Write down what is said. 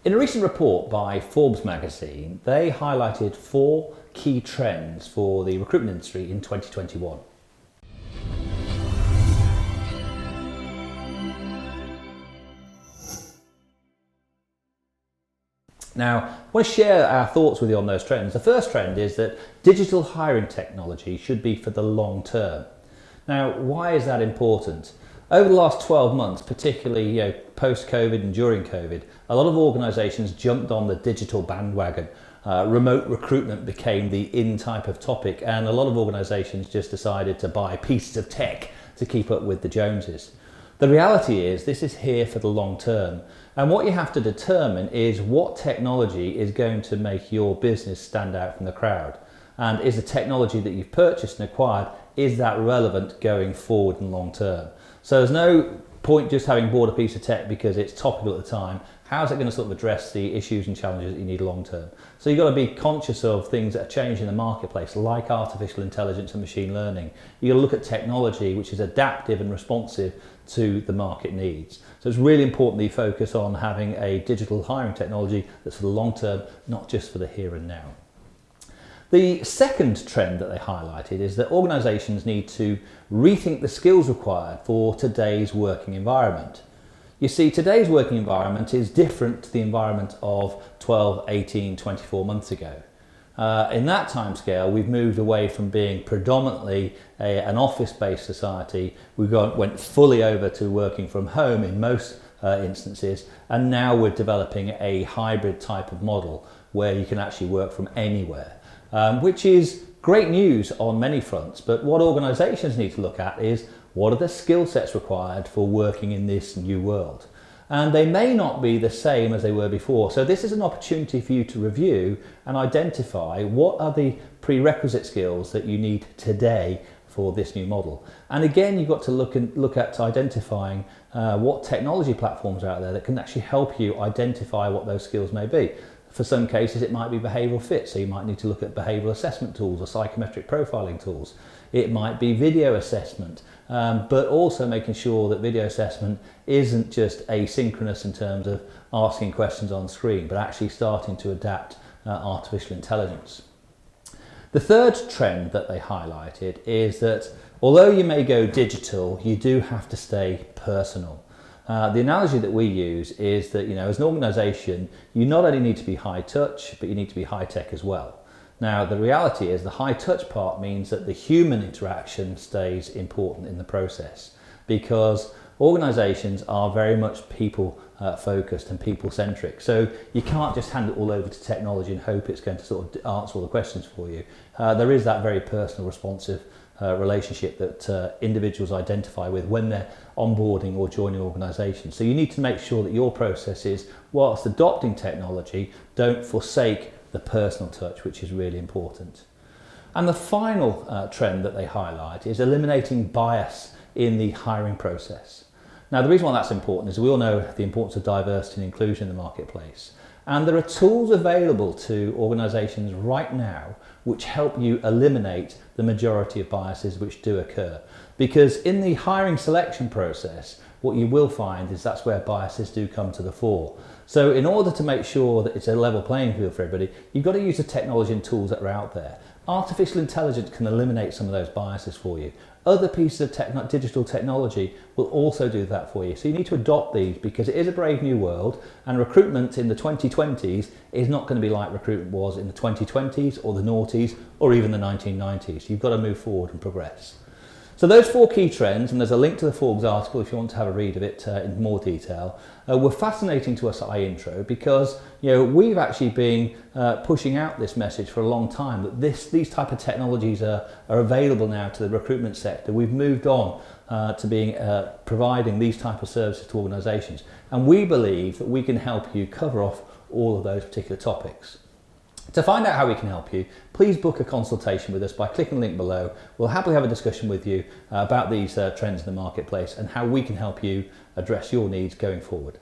In a recent report by Forbes magazine, they highlighted 4 key trends for the recruitment industry in 2021. Now, I want to share our thoughts with you on those trends. The first trend is that digital hiring technology should be for the long term. Now, why is that important? Over the last 12 months, particularly post-COVID and during COVID, a lot of organisations jumped on the digital bandwagon. Remote recruitment became the in type of topic, and a lot of organisations just decided to buy pieces of tech to keep up with the Joneses. The reality is this is here for the long term, and what you have to determine is what technology is going to make your business stand out from the crowd, and is the technology that you've purchased and acquired, is that relevant going forward and long term? So there's no point just having bought a piece of tech because it's topical at the time. How's it going to sort of address the issues and challenges that you need long term? So you've got to be conscious of things that are changing in the marketplace, like artificial intelligence and machine learning. You've got to look at technology which is adaptive and responsive to the market needs. So it's really important that you focus on having a digital hiring technology that's for the long term, not just for the here and now. The second trend that they highlighted is that organisations need to rethink the skills required for today's working environment. You see, today's working environment is different to the environment of 12, 18, 24 months ago. In that timescale, we've moved away from being predominantly an office-based society. We went fully over to working from home in most instances, and now we're developing a hybrid type of model where you can actually work from anywhere. Which is great news on many fronts, but what organisations need to look at is what are the skill sets required for working in this new world? And they may not be the same as they were before, so this is an opportunity for you to review and identify what are the prerequisite skills that you need today for this new model. And again, you've got to look at identifying what technology platforms are out there that can actually help you identify what those skills may be. For some cases, it might be behavioural fit, so you might need to look at behavioural assessment tools or psychometric profiling tools. It might be video assessment, but also making sure that video assessment isn't just asynchronous in terms of asking questions on screen, but actually starting to adapt artificial intelligence. The third trend that they highlighted is that although you may go digital, you do have to stay personal. The analogy that we use is that, as an organisation, you not only need to be high touch, but you need to be high tech as well. Now, the reality is the high touch part means that the human interaction stays important in the process, because organisations are very much people focused and people centric. So you can't just hand it all over to technology and hope it's going to sort of answer all the questions for you. There is that very personal, responsive relationship that individuals identify with when they're onboarding or joining organisations. So you need to make sure that your processes, whilst adopting technology, don't forsake the personal touch, which is really important. And the final trend that they highlight is eliminating bias in the hiring process. Now, the reason why that's important is we all know the importance of diversity and inclusion in the marketplace. And there are tools available to organisations right now which help you eliminate the majority of biases which do occur. Because in the hiring selection process, what you will find is that's where biases do come to the fore. So in order to make sure that it's a level playing field for everybody, you've got to use the technology and tools that are out there. Artificial intelligence can eliminate some of those biases for you. Other pieces of digital technology will also do that for you. So you need to adopt these because it is a brave new world, and recruitment in the 2020s is not going to be like recruitment was in the 2020s or the noughties or even the 1990s. You've got to move forward and progress. So those 4 key trends, and there's a link to the Forbes article if you want to have a read of it in more detail, were fascinating to us at iIntro because we've actually been pushing out this message for a long time that these type of technologies are available now to the recruitment sector. We've moved on to being providing these type of services to organisations, and we believe that we can help you cover off all of those particular topics. To find out how we can help you, please book a consultation with us by clicking the link below. We'll happily have a discussion with you about these trends in the marketplace and how we can help you address your needs going forward.